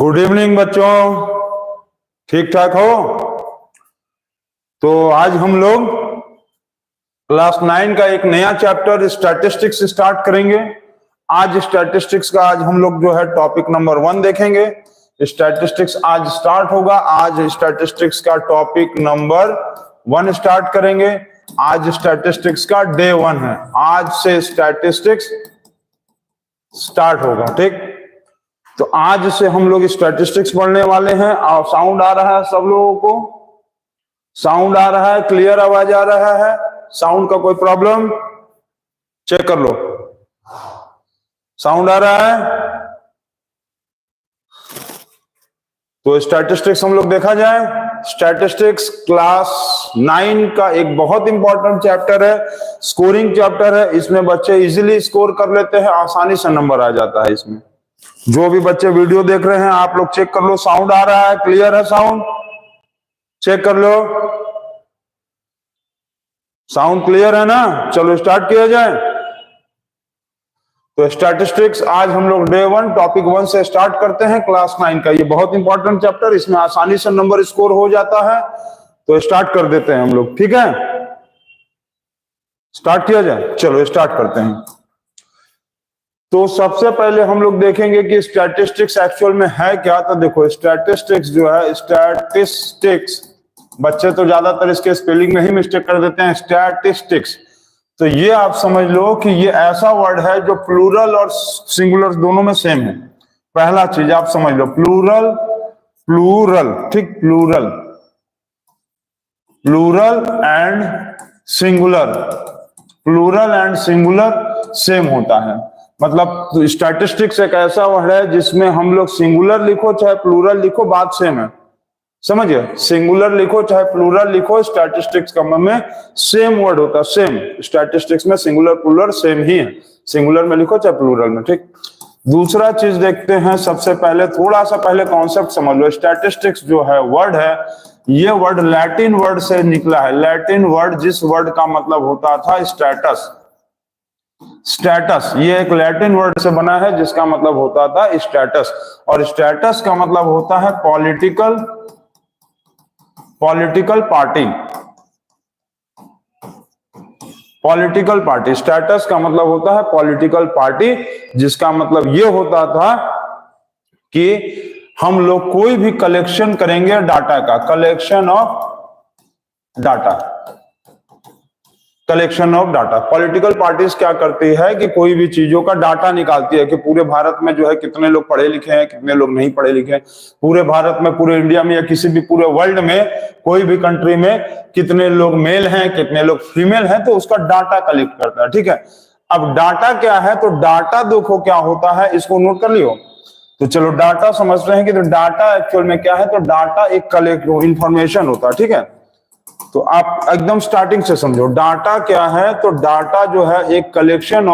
Good evening बच्चों, ठीक ठाक हो? तो आज हम लोग क्लास 9 का एक नया चैप्टर स्टैटिस्टिक्स स्टार्ट करेंगे। आज स्टैटिस्टिक्स का हम लोग जो है टॉपिक नंबर 1 देखेंगे। स्टैटिस्टिक्स आज स्टार्ट होगा। आज स्टैटिस्टिक्स का टॉपिक नंबर 1 स्टार्ट करेंगे। आज स्टैटिस्टिक्स का डे 1 है। आज से स्टैटिस्टिक्स स्टार्ट होगा, ठीक। तो आज से हम लोग स्टैटिस्टिक्स पढ़ने वाले हैं। और साउंड आ रहा है सब लोगों को? साउंड आ रहा है? क्लियर आवाज आ रहा है? साउंड का कोई प्रॉब्लम? चेक कर लो। साउंड आ रहा है? तो स्टैटिस्टिक्स हम लोग देखा जाए। स्टैटिस्टिक्स क्लास 9 का एक बहुत इंपॉर्टेंट चैप्टर है, स्कोरिंग चैप्टर है। इसमें बच्चे इजीली स्कोर कर लेते हैं, आसानी से नंबर आ जाता है इसमें। जो भी बच्चे वीडियो देख रहे हैं आप लोग चेक कर लो, साउंड आ रहा है? क्लियर है साउंड? चेक कर लो, साउंड क्लियर है ना? चलो स्टार्ट किया जाए। तो स्टैटिस्टिक्स आज हम लोग डे 1 टॉपिक 1 से स्टार्ट करते हैं क्लास 9 का। ये बहुत इंपॉर्टेंट चैप्टर, इसमें आसानी से नंबर स्कोर हो जाता है। तो स्टार्ट कर देते हैं हम लोग, ठीक है? स्टार्ट किया जाए, चलो स्टार्ट करते हैं। तो सबसे पहले हम लोग देखेंगे कि स्टैटिस्टिक्स एक्चुअल में है क्या। तो देखो, स्टैटिस्टिक्स जो है, स्टैटिस्टिक्स, बच्चे तो ज्यादातर इसके स्पेलिंग में ही मिस्टेक कर देते हैं। स्टैटिस्टिक्स, तो ये आप समझ लो कि ये ऐसा वर्ड है जो प्लूरल और सिंगुलर दोनों में सेम है। पहला चीज आप समझ लो, प्लूरल, प्लूरल, ठीक, plural, plural and singular, plural and singular same होता है। मतलब स्टैटिस्टिक्स एक ऐसा वर्ड है जिसमें हम लोग सिंगुलर लिखो चाहे प्लूरल लिखो, बात सेम है। समझिए, सिंगुलर लिखो चाहे प्लूरल लिखो, स्टैटिस्टिक्स का में सेम वर्ड होता है, सेम। स्टैटिस्टिक्स में सिंगुलर प्लूरल सेम ही है, सिंगुलर में लिखो चाहे प्लूरल में, ठीक। दूसरा चीज देखते हैं, सबसे पहले थोड़ा सा पहले कॉन्सेप्ट समझ लो। स्टैटिस्टिक्स जो है वर्ड है, ये वर्ड लैटिन वर्ड से निकला है। लैटिन वर्ड, जिस वर्ड का मतलब होता था स्टेटस, स्टेटस, ये एक लैटिन वर्ड से बना है जिसका मतलब होता था स्टेटस। और स्टेटस का मतलब होता है political, political party, political party. Status का मतलब होता है पॉलिटिकल पार्टी, जिसका मतलब ये होता था कि हम लोग कोई भी कलेक्शन करेंगे डाटा का, collection of data, collection of data. Political parties क्या करती है कि कोई भी चीजों का डाटा निकालती है कि पूरे भारत में जो है कितने लोग पढ़े लिखे हैं, कितने लोग नहीं पढ़े लिखे हैं, पूरे भारत में, पूरे इंडिया में या किसी भी पूरे वर्ल्ड में, कोई भी कंट्री में कितने लोग मेल हैं, कितने लोग फीमेल हैं, तो उसका डाटा कलेक्ट करता है, ठीक है। अब डाटा क्या है? तो डाटा देखो क्या होता है, इसको नोट कर लियो। तो चलो डाटा समझ रहे हैं कि तो डाटा एक्चुअल में क्या है। तो डाटा एक कलेक्ट इंफॉर्मेशन होता है, ठीक है। तो आप एकदम स्टार्टिंग से समझो, डाटा क्या है। तो डाटा जो है एक कलेक्शन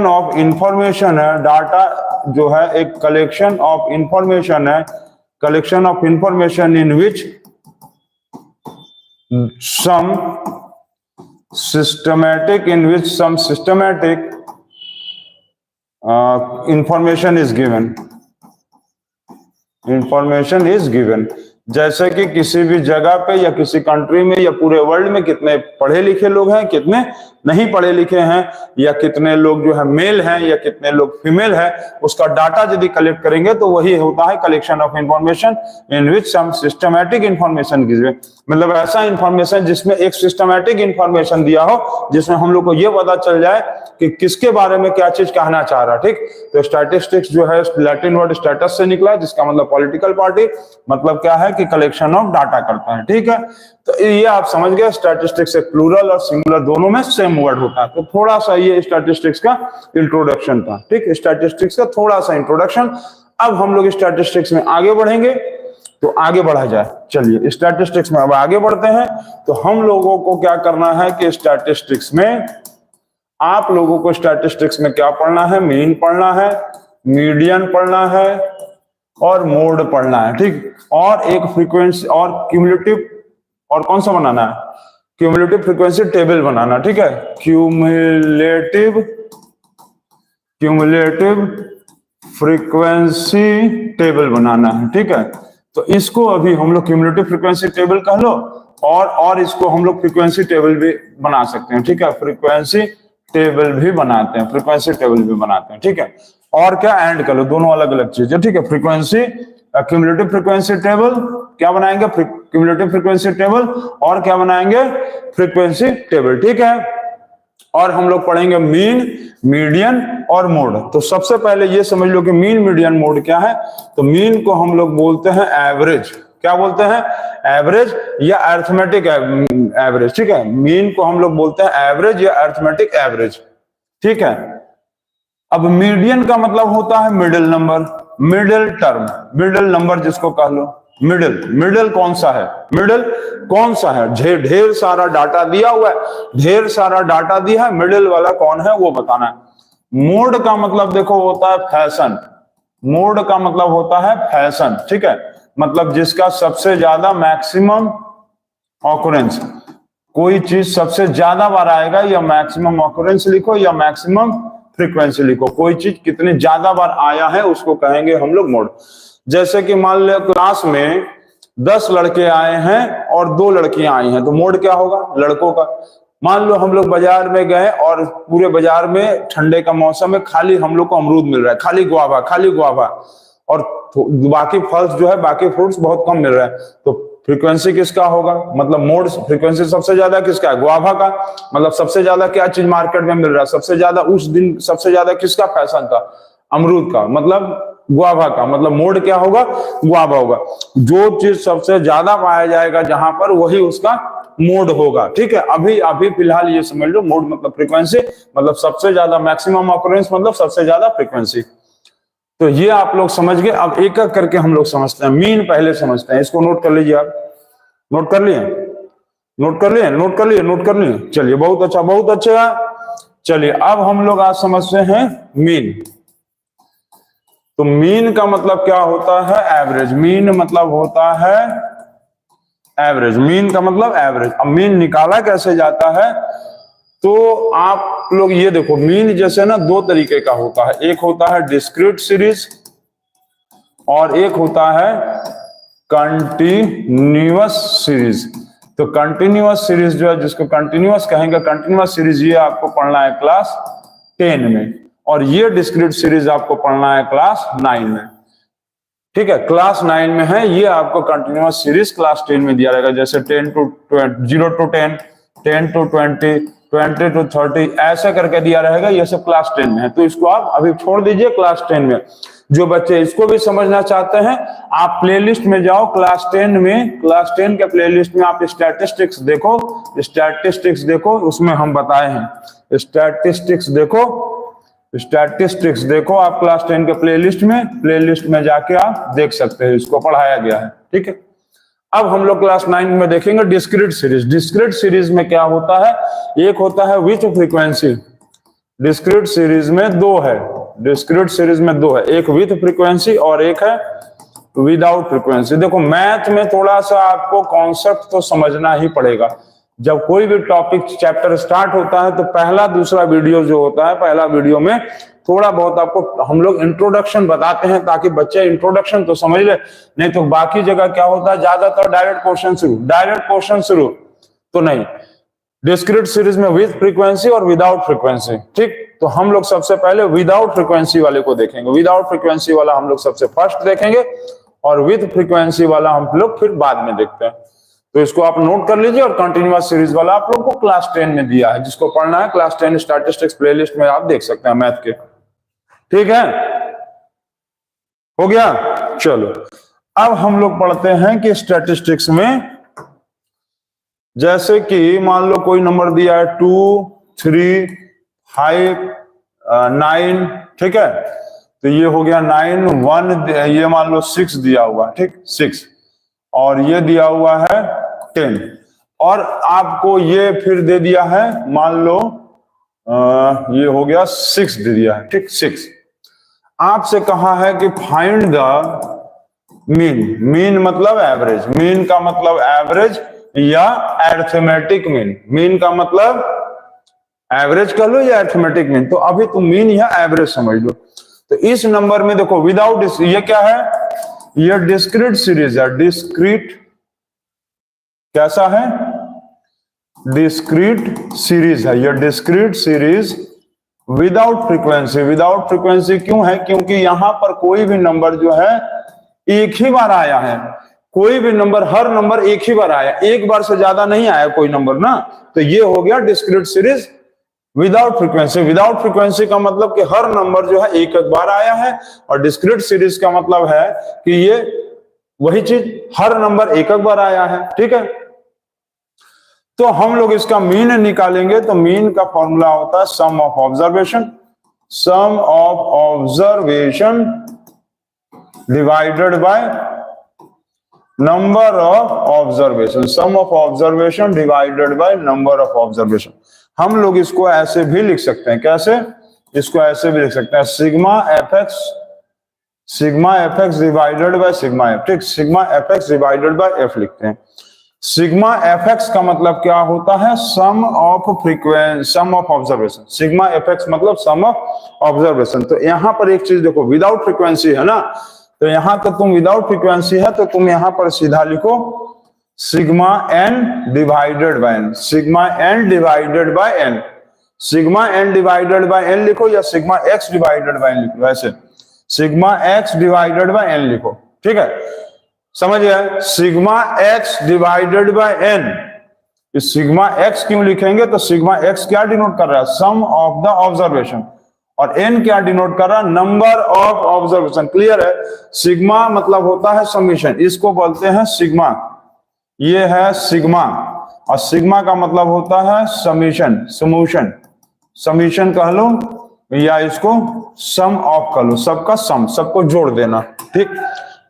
ऑफ इंफॉर्मेशन है। डाटा जो है एक कलेक्शन ऑफ इंफॉर्मेशन है, collection of information in which some systematic, information is given, information is given. जैसे कि किसी भी जगह पे या किसी कंट्री में या पूरे वर्ल्ड में कितने पढ़े लिखे लोग हैं, कितने नहीं पढ़े लिखे हैं, या कितने लोग जो है मेल हैं या कितने लोग फीमेल है, उसका डाटा यदि कलेक्ट करेंगे तो वही होता है collection of information in which some systematic information given. मतलब ऐसा इंफॉर्मेशन जिसमें एक सिस्टमैटिक इंफॉर्मेशन दिया हो, जिसमें हम लोग को यह पता चल जाए कि किसके बारे में क्या चीज कहना चाह रहा है, ठीक। तो स्टैटिस्टिक्स जो है लैटिन वर्ड स्टेटस से निकला, जिसका मतलब पॉलिटिकल पार्टी, मतलब क्या है कि कलेक्शन ऑफ डाटा करता है, ठीक है। तो ये आप समझ गए, स्टैटिस्टिक्स एक प्लूरल और सिंगुलर दोनों में सेम वर्ड होता है। तो थोड़ा सा ये स्टैटिस्टिक्स का इंट्रोडक्शन था, ठीक। स्टैटिस्टिक्स का थोड़ा सा इंट्रोडक्शन। अब हम लोग स्टैटिस्टिक्स में आगे बढ़ेंगे, तो आगे बढ़ा जाए। चलिए स्टैटिस्टिक्स में अब आगे बढ़ते हैं। तो हम लोगों को क्या करना है कि स्टैटिस्टिक्स में आप लोगों को स्टैटिस्टिक्स में क्या पढ़ना है? मीन पढ़ना है, मीडियन पढ़ना है और मोड पढ़ना है, ठीक। और एक फ्रीक्वेंसी और क्यूमुलेटिव, और कौन सा बनाना है? क्यूमुलेटिव फ्रीक्वेंसी टेबल बनाना, ठीक है। क्यूमुलेटिव फ्रीक्वेंसी टेबल बनाना है, ठीक है। तो इसको अभी हम लोग क्यूमुलेटिव फ्रीक्वेंसी टेबल कह लो, और इसको हम लोग फ्रीक्वेंसी टेबल भी बना सकते हैं, ठीक है। फ्रीक्वेंसी टेबल भी बनाते हैं, फ्रीक्वेंसी टेबल भी बनाते हैं, ठीक है। और क्या ऐड कर लो, दोनों अलग अलग चीजें, ठीक है। फ्रीक्वेंसी क्यूमुलेटिव फ्रीक्वेंसी टेबल क्या बनाएंगे, क्यूमुलेटिव फ्रीक्वेंसी टेबल, और क्या बनाएंगे, फ्रीक्वेंसी टेबल, ठीक है। और हम लोग पढ़ेंगे मीन, मीडियन और मोड। तो सबसे पहले ये समझ लो कि मीन, मीडियन, मोड क्या है। तो मीन को हम लोग बोलते हैं एवरेज, क्या बोलते हैं, एवरेज या अरिथमेटिक एवरेज, ठीक है। मीन को हम लोग बोलते हैं एवरेज या अरिथमेटिक एवरेज, ठीक है। अब मीडियन का मतलब होता है middle number, middle term, middle number जिसको कह लो, मिडिल। मिडिल कौन सा है, मिडिल कौन सा है, ढेर सारा डाटा दिया हुआ है, ढेर सारा डाटा दिया है, मिडिल वाला कौन है वो बताना है। मोड का मतलब देखो होता है फैशन, मोड का मतलब होता है फैशन, ठीक है। मतलब जिसका सबसे ज्यादा मैक्सिमम ऑकरेंस, कोई चीज सबसे ज्यादा बार आएगा, या मैक्सिमम ऑकरेंस लिखो या मैक्सिमम फ्रीक्वेंसी लिखो, कोई चीज कितने ज्यादा बार आया है उसको कहेंगे हम लोग मोड। जैसे कि मान लो क्लास में 10 लड़के आए हैं और 2 लड़कियां आई हैं, तो मोड क्या होगा, लड़कों का। मान लो हम लोग बाजार में गए और पूरे बाजार में ठंडे का मौसम है, खाली हम लोग को अमरूद मिल रहा है, खाली गुआवा, खाली गुआवा, और बाकी फल्स जो है, बाकी फ्रूट्स बहुत कम मिल रहा है, तो फ्रीक्वेंसी किसका होगा, मतलब मोड फ्रीक्वेंसी सबसे ज्यादा किसका है, गुआवा का। मतलब सबसे ज्यादा क्या चीज मार्केट में मिल रहा है, सबसे ज्यादा उस दिन सबसे ज्यादा किसका फैशन था, अमरूद का, मतलब गुआवा का। मतलब मोड क्या होगा, गुआवा होगा। जो चीज सबसे ज्यादा पाया जाएगा जहां पर, वही उसका मोड होगा, ठीक है। अभी अभी फिलहाल ये समझ लो, मोड मतलब फ्रीक्वेंसी, मतलब सबसे ज्यादा मैक्सिमम ऑकरेंस, मतलब सबसे ज्यादा फ्रीक्वेंसी। तो ये आप लोग समझ गए। अब एक एक करके हम लोग समझते हैं। मीन पहले समझते हैं, इसको नोट कर लीजिए आप, नोट कर लिए, नोट कर लिए, नोट कर लिए, नोट कर लिए, चलिए बहुत अच्छा, बहुत अच्छा। चलिए अब हम लोग आज समझते हैं मीन। तो मीन का मतलब क्या होता है, एवरेज। मीन मतलब होता है एवरेज, मीन का मतलब एवरेज। अब मीन निकाला कैसे जाता है, तो आप लोग ये देखो, मीन जैसे ना 2 तरीके का होता है, एक होता है डिस्क्रीट सीरीज और एक होता है कंटिन्यूअस सीरीज। तो कंटिन्यूअस सीरीज जो है, जिसको कंटिन्यूअस कहेंगे, कंटिन्यूअस सीरीज ये आपको पढ़ना है क्लास 10 में, और ये डिस्क्रीट सीरीज आपको पढ़ना है क्लास 9 में, ठीक है। क्लास 9 में है ये, आपको कंटिन्यूअस सीरीज क्लास 10 में दिया रहेगा। जैसे 10 to 20, 0 to 10, 10 to 20, 20 to 30, ऐसा करके दिया रहेगा। ये सब क्लास 10 में है, तो इसको आप अभी छोड़ दीजिए क्लास 10 में। जो बच्चे इसको भी समझना चाहते हैं, आप प्लेलिस्ट में जाओ, क्लास 10 में, क्लास 10 के प्लेलिस्ट में आप स्टैटिस्टिक्स देखो, स्टैटिस्टिक्स देखो, उसमें हम बताए हैं। स्टैटिस्टिक्स देखो, स्टैटिस्टिक्स देखो आप क्लास 10 के प्लेलिस्ट में जाके आप देख सकते हैं, इसको पढ़ाया गया है, ठीक है। अब हम लोग क्लास 9 में देखेंगे डिस्क्रीट सीरीज। डिस्क्रीट सीरीज में क्या होता है, एक होता है विथ फ्रीक्वेंसी। डिस्क्रीट सीरीज में 2 है, डिस्क्रीट सीरीज में 2 है, एक विथ फ्रीक्वेंसी और एक है विदाउट फ्रीक्वेंसी। देखो मैथ में थोड़ा सा आपको कॉन्सेप्ट तो समझना ही पड़ेगा। जब कोई भी टॉपिक चैप्टर स्टार्ट होता है, तो पहला दूसरा वीडियो जो होता है, पहला वीडियो में थोड़ा बहुत आपको हम लोग इंट्रोडक्शन बताते हैं, ताकि बच्चे इंट्रोडक्शन तो समझ ले। नहीं तो बाकी जगह क्या होता है, ज्यादातर डायरेक्ट क्वेश्चन शुरू, डायरेक्ट क्वेश्चन शुरू, तो नहीं। डिस्क्रीट सीरीज में विद फ्रीक्वेंसी और विदाउट फ्रीक्वेंसी, ठीक। तो हम लोग सबसे पहले विदाउट फ्रीक्वेंसी वाले को देखेंगे। विदाउट फ्रीक्वेंसी वाला हम लोग सबसे फर्स्ट देखेंगे, और विद फ्रीक्वेंसी वाला हम लोग फिर बाद में देखते हैं। तो इसको आप नोट कर लीजिए। और कंटिन्यूअस सीरीज वाला आप लोग को क्लास 10 में दिया है, जिसको पढ़ना है क्लास 10 स्टैटिस्टिक्स प्लेलिस्ट में आप देख सकते हैं मैथ के, ठीक है। हो गया, चलो अब हम लोग पढ़ते हैं कि स्टैटिस्टिक्स में, जैसे कि मान लो कोई नंबर दिया है 2, 3, 5, 9, ठीक है। तो ये हो गया 9, 1, ये मान लो 6 दिया हुआ, ठीक, 6, और ये दिया हुआ है 10, और आपको ये फिर दे दिया है, मान लो ये हो गया 6 दे दिया है, ठीक, 6। आपसे कहा है कि फाइंड द मीन। मीन मतलब एवरेज, मीन का मतलब एवरेज या अरिथमेटिक मीन। मीन का मतलब एवरेज कर लो या अरिथमेटिक मीन। तो अभी तुम मीन या एवरेज समझ लो। तो इस नंबर में देखो विदाउट, ये क्या है, ये डिस्क्रीट सीरीज है। डिस्क्रीट कैसा है, डिस्क्रीट सीरीज है, ये discrete series without frequency. Without frequency क्यों है, क्योंकि यहां पर कोई भी नंबर जो है एक ही बार आया है। कोई भी नंबर, हर नंबर एक ही बार आया, एक बार से ज्यादा नहीं आया कोई नंबर ना। तो ये हो गया discrete series without frequency. Without frequency का मतलब कि हर नंबर जो है एक एक बार आया है, और डिस्क्रीट सीरीज का मतलब है कि ये वही चीज, हर नंबर एक एक बार आया है। ठीक है, तो हम लोग इसका मीन निकालेंगे। तो मीन का फॉर्मूला होता है sum of observation, sum of observation divided by number of observation, sum of observation divided by number of observation. हम लोग इसको ऐसे भी लिख सकते हैं, कैसे, इसको ऐसे भी लिख सकते हैं, sigma F X divided by sigma F. ठीक, sigma F X divided by F लिखते हैं। सिग्मा एफ एक्स का मतलब क्या होता है, sum of frequency, sum of observation. Sigma F X मतलब सम ऑफ ऑब्जर्वेशन। तो यहां पर एक चीज देखो, विदाउट फ्रीक्वेंसी है ना, तो यहां तो तुम विदाउट फ्रीक्वेंसी है तो तुम यहां पर सीधा लिखो sigma N divided by N, sigma N divided by N, sigma N divided by N लिखो, या sigma X divided by N लिखो। वैसे sigma X divided by N लिखो। ठीक है, समझ गए, sigma X divided by N. इस सिग्मा एक्स क्यों लिखेंगे, तो सिग्मा एक्स क्या डिनोट कर रहा है, सम ऑफ द ऑब्जर्वेशन, और एन क्या डिनोट कर रहा है, नंबर ऑफ ऑब्जर्वेशन। क्लियर है, सिग्मा मतलब होता है समीशन, इसको बोलते हैं सिग्मा, ये है सिग्मा, और सिग्मा का मतलब होता है समीशन, समूशन, समीशन कह लो, या इसको सम ऑफ कह लो, सबका सम, सबको जोड़ देना। ठीक,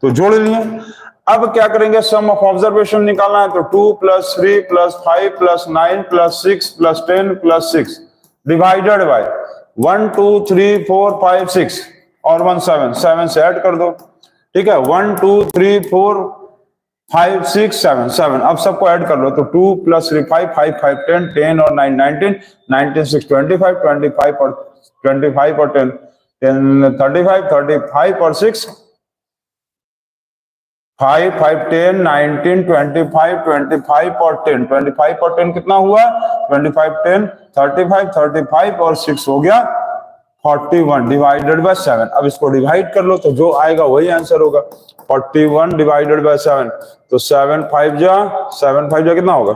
तो जोड़ लिए। अब क्या करेंगे, सम ऑफ ऑब्जर्वेशन निकालना है, तो 2 + 3 + 5 + 9 + 6 + 10 + 6 डिवाइडेड बाय 1 2 3 4 5 6 और 1 7, 7 से ऐड कर दो। ठीक है, 1 2 3 4 5 6 7 7, अब सबको ऐड कर लो। तो 2 + 3 5 5 5 10 10 और 9 19 19 6 25 25 और 25 और 10 10 35 35 और 6 5 5 10 19 25 25 और 10 25 और 10 कितना हुआ, 25 10 35 35 और 6 हो गया 41 डिवाइडेड बाय 7। अब इसको डिवाइड कर लो तो जो आएगा वही आंसर होगा, 41 डिवाइडेड बाय 7। तो 7 5 जा कितना होगा,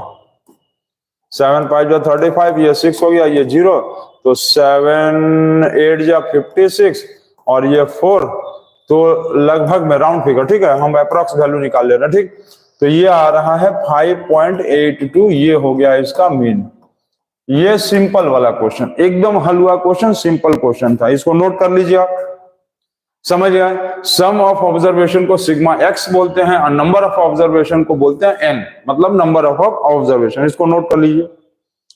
7 5 जा 35, ये 6 हो गया, ये 0, तो 7 8 जा 56 और ये 4, तो लगभग में राउंड फिगर। ठीक है, हम अप्रॉक्स वैल्यू निकाल ले रहे हैं। ठीक, तो ये आ रहा है 5.82, ये हो गया इसका मीन। ये सिंपल वाला क्वेश्चन, एकदम हलवा क्वेश्चन, सिंपल क्वेश्चन था, इसको नोट कर लीजिए आप। समझ गए, सम ऑफ ऑब्जर्वेशन को सिग्मा एक्स बोलते हैं और नंबर ऑफ ऑब्जर्वेशन को बोलते हैं एन, मतलब नंबर ऑफ ऑब्जर्वेशन। इसको नोट कर लीजिए,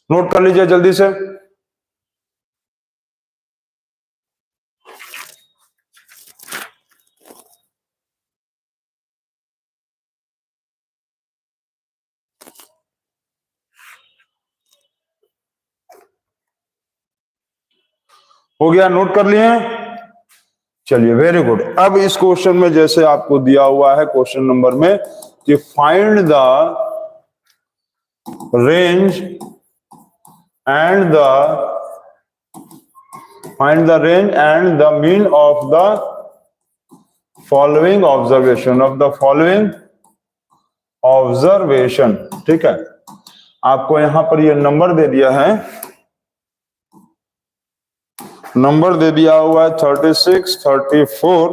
नोट कर लीजिए जल्दी से। हो गया, नोट कर लिए, चलिए वेरी गुड। अब इस क्वेश्चन में जैसे आपको दिया हुआ है क्वेश्चन नंबर में कि find the range and the mean of the following observation. ठीक है, आपको यहां पर ये नंबर दे दिया है, नंबर दे दिया हुआ है 36 34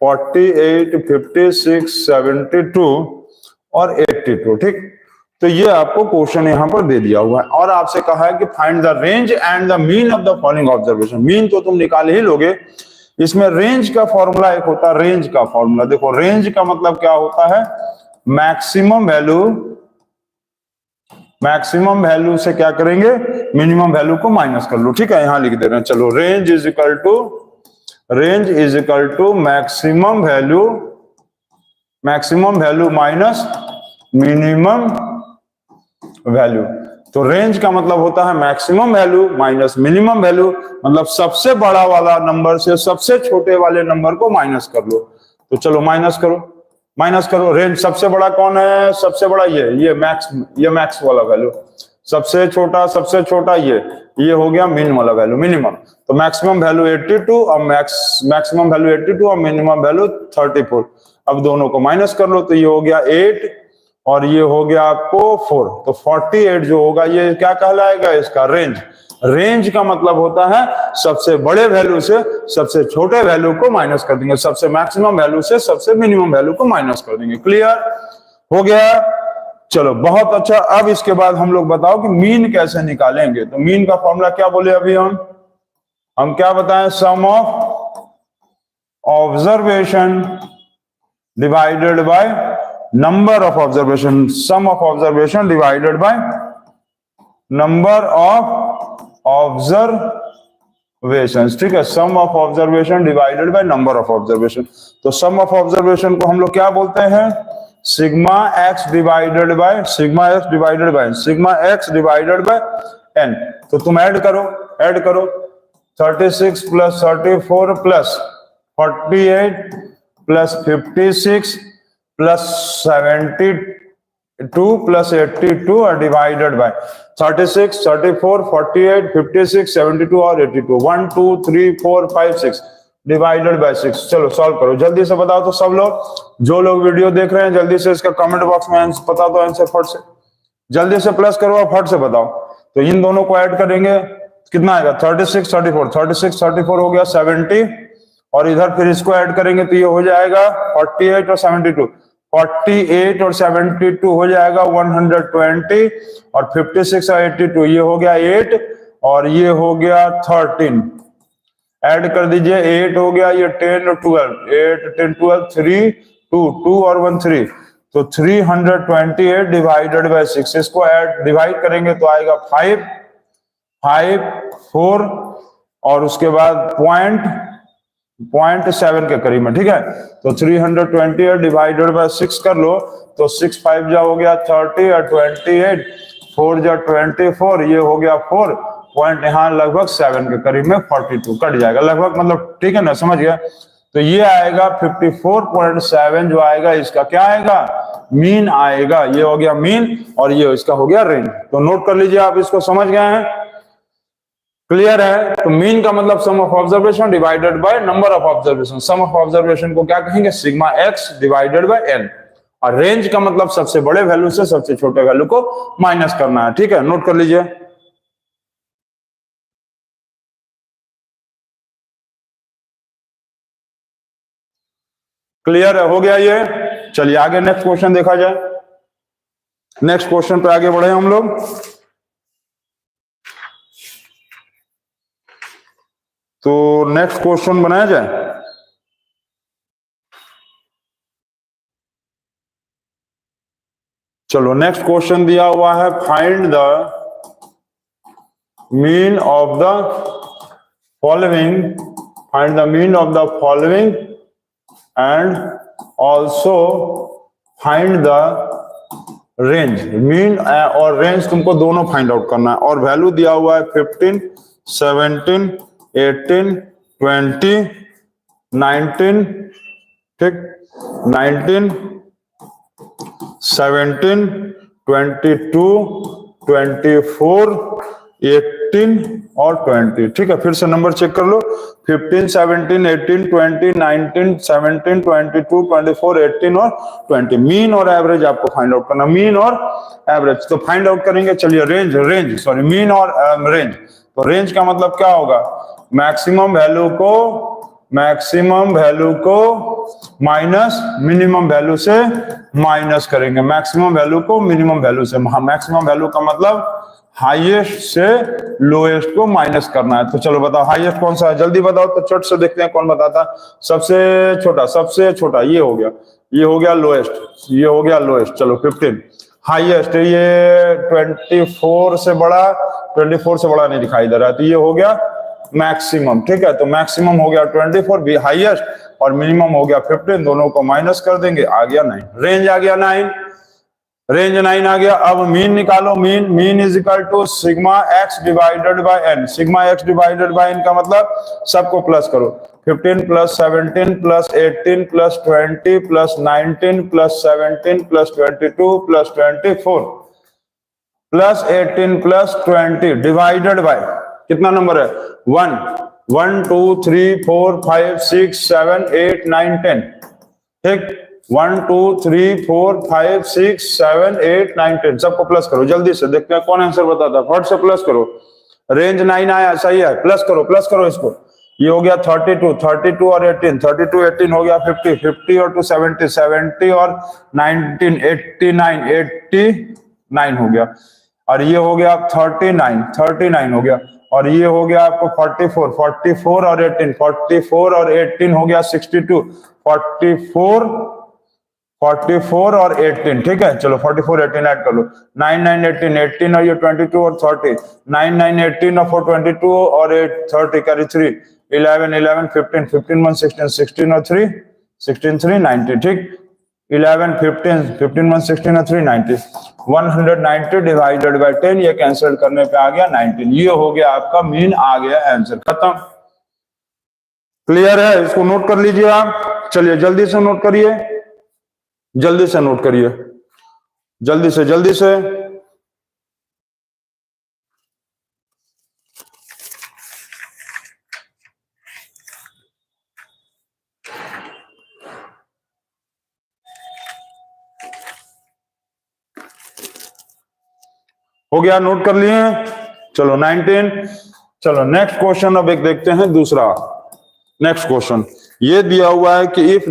48 56 72 और 82। ठीक, तो ये आपको क्वेश्चन यहां पर दे दिया हुआ है और आपसे कहा है कि find the range and the mean of the following observation. Mean तो तुम निकाल ही लोगे, इसमें रेंज का फॉर्मूला एक होता है, रेंज का फॉर्मूला देखो, रेंज का मतलब क्या होता है, मैक्सिमम वैल्यू से क्या करेंगे, मिनिमम वैल्यू को माइनस कर लो। ठीक है, यहां लिख दे रहे हैं, चलो range is equal to maximum value minus minimum value. तो रेंज का मतलब होता है maximum value minus minimum value, मतलब सबसे बड़ा वाला नंबर से सबसे छोटे वाले नंबर को माइनस कर लो। तो चलो माइनस करो। रेंज सबसे बड़ा कौन है? सबसे बड़ा ये मैक्स वाला वैल्यू। सबसे छोटा ये हो गया मिन वाला वैल्यू, मिनिमम। तो मैक्सिमम वैल्यू 82 और मैक्सिमम वैल्यू 82 और मिनिमम वैल्यू 34। अब दोनों को माइनस कर लो तो ये हो गया 8 और ये हो गया आपको 4। तो 48 जो होगा ये क्या कहलाएगा? इसका रेंज। रेंज का मतलब होता है सबसे बड़े वैल्यू से सबसे छोटे वैल्यू को माइनस कर देंगे, सबसे मैक्सिमम वैल्यू से सबसे मिनिमम वैल्यू को माइनस कर देंगे। क्लियर हो गया? चलो बहुत अच्छा। अब इसके बाद हम लोग बताओ कि मीन कैसे निकालेंगे। तो मीन का फॉर्मूला क्या बोले अभी हम क्या बताएं? Sum of observation divided by number of observation. Sum of observation divided by number of observation. ठीक है, sum of observation divided by number of observation. तो सम ऑफ ऑब्जर्वेशन को हम लोग क्या बोलते हैं? Sigma X divided by sigma X divided by N. तो तुम ऐड करो 36 plus 34 plus 48 plus 56 plus 72 plus 82 और डिवाइडेड बाय 36, 34, 48, 56, 72 और 82। 1 2 3 4 5 6 डिवाइडेड बाय 6। चलो सॉल्व करो जल्दी से। बताओ तो सब लोग जो लोग वीडियो देख रहे हैं जल्दी से इसका कमेंट बॉक्स में बता दो आंसर फट से। जल्दी से प्लस करो और फट से बताओ। तो इन दोनों को ऐड करेंगे कितना आएगा? 36 34 हो गया 70 और इधर फिर इसको ऐड करेंगे तो ये हो जाएगा 48 और 72। 48 और 72 हो जाएगा 120 और 56 और 82 ये हो गया 8 और ये हो गया 13। ऐड कर दीजिए 8 हो गया, ये 10 और 12, 8 10 12 3 2 और 1 3। तो 328 डिवाइडेड बाय 6। इसको ऐड डिवाइड करेंगे तो आएगा 5 4 और उसके बाद 0.7 के करीब में। ठीक है, तो 328 डिवाइडेड बाय 6 कर लो तो 6 5 जा हो गया 30 और 28 4 जा 24 ये हो गया 4 पॉइंट यहाँ लगभग 7 के करीब में 42 कट जाएगा लगभग, मतलब ठीक है ना, समझ गया। तो ये आएगा 54.7 जो आएगा इसका क्या आएगा? मीन आएगा। ये हो गया मीन और ये इसका हो गया रेंज। तो नोट कर लीजिए, आप इसको समझ गए हैं? क्लियर है? तो मीन का मतलब sum of observation divided by number of observation. Sum of observation को क्या कहेंगे? Sigma X divided by N. और रेंज का मतलब सबसे बड़े वैल्यू से सबसे छोटे वैल्यू को माइनस करना है। ठीक है, नोट कर लीजिए। क्लियर है? हो गया ये। चलिए आगे नेक्स्ट क्वेश्चन देखा जाए। नेक्स्ट क्वेश्चन पे आगे बढ़े हम लोग। तो नेक्स्ट क्वेश्चन बनाया जाए। चलो नेक्स्ट क्वेश्चन दिया हुआ है find the mean of the following and also find the range. Mean और रेंज तुमको दोनों फाइंड आउट करना है। और वैल्यू दिया हुआ है 15 17 18 20 19। ठीक, 19 17 22 24 18 और 20। ठीक है, फिर से नंबर चेक कर लो। 15 17 18 20 19 17 22 24 18 और 20। मीन और एवरेज आपको फाइंड आउट करना। मीन और एवरेज तो फाइंड आउट करेंगे। चलिए मीन और रेंज। तो रेंज का मतलब क्या होगा? मैक्सिमम वैल्यू को माइनस मिनिमम वैल्यू से माइनस करेंगे। मैक्सिमम वैल्यू को मिनिमम वैल्यू से। मैक्सिमम वैल्यू का मतलब हाईएस्ट से लोएस्ट को माइनस करना है। तो चलो बताओ हाईएस्ट कौन सा है? जल्दी बताओ तो चट से देखते हैं कौन बताता। सबसे छोटा ये हो गया लोएस्ट। चलो 15। हाईएस्ट ये 24 से बड़ा नहीं दिखाई दे रहा है, तो ये हो गया मैक्सिमम। ठीक है, तो मैक्सिमम हो गया 24 भी हाईएस्ट और मिनिमम हो गया 15। दोनों को माइनस कर देंगे, आ गया 9। रेंज आ गया 9। रेंज 9 आ गया। अब मीन निकालो, mean is equal to sigma X divided by N. Sigma X divided by N का मतलब सबको प्लस करो, 15 plus 17 plus 18 plus 20 plus 19 plus 17 plus 22 plus 24 plus 18 plus 20 divided by कितना नंबर है 1 1 2 3 4 5 6 7 8 9 10। ठीक, 1 2 3 4 5 6 7 8 9 10 सबको प्लस करो। जल्दी से देखते हैं कौन आंसर बताता है, फट से प्लस करो। रेंज 9 आया, सही है, प्लस करो इसको। ये हो गया 32 और 18, 32 18 हो गया 50, 50 और 2 70, 70 और 19 89 हो गया। और ये हो गया 39 हो गया। और ये हो गया आपको 44 और 18, 44 और 18 हो गया 62, 44 और 18। ठीक है, चलो 44 18 ऐड कर लो, 9 9 18 18 और ये 22 और 30, 9 9 18 और 4 22 और 8 30 कैरी 3 11 11 15 15 1 16 16 और 3 16 3 90। ठीक, 11 15 15 1 16 और 3 90, 190 डिवाइडेड बाय 10, ये कैंसिल करने पे आ गया 19। ये हो गया आपका मीन, आ गया आंसर, खत्म। क्लियर है, इसको नोट कर लीजिए आप। चलिए जल्दी से नोट करिए, जल्दी से नोट करिए, जल्दी से। हो गया, नोट कर लिए। चलो 19। चलो नेक्स्ट क्वेश्चन अब एक देखते हैं दूसरा। नेक्स्ट क्वेश्चन ये दिया हुआ है कि if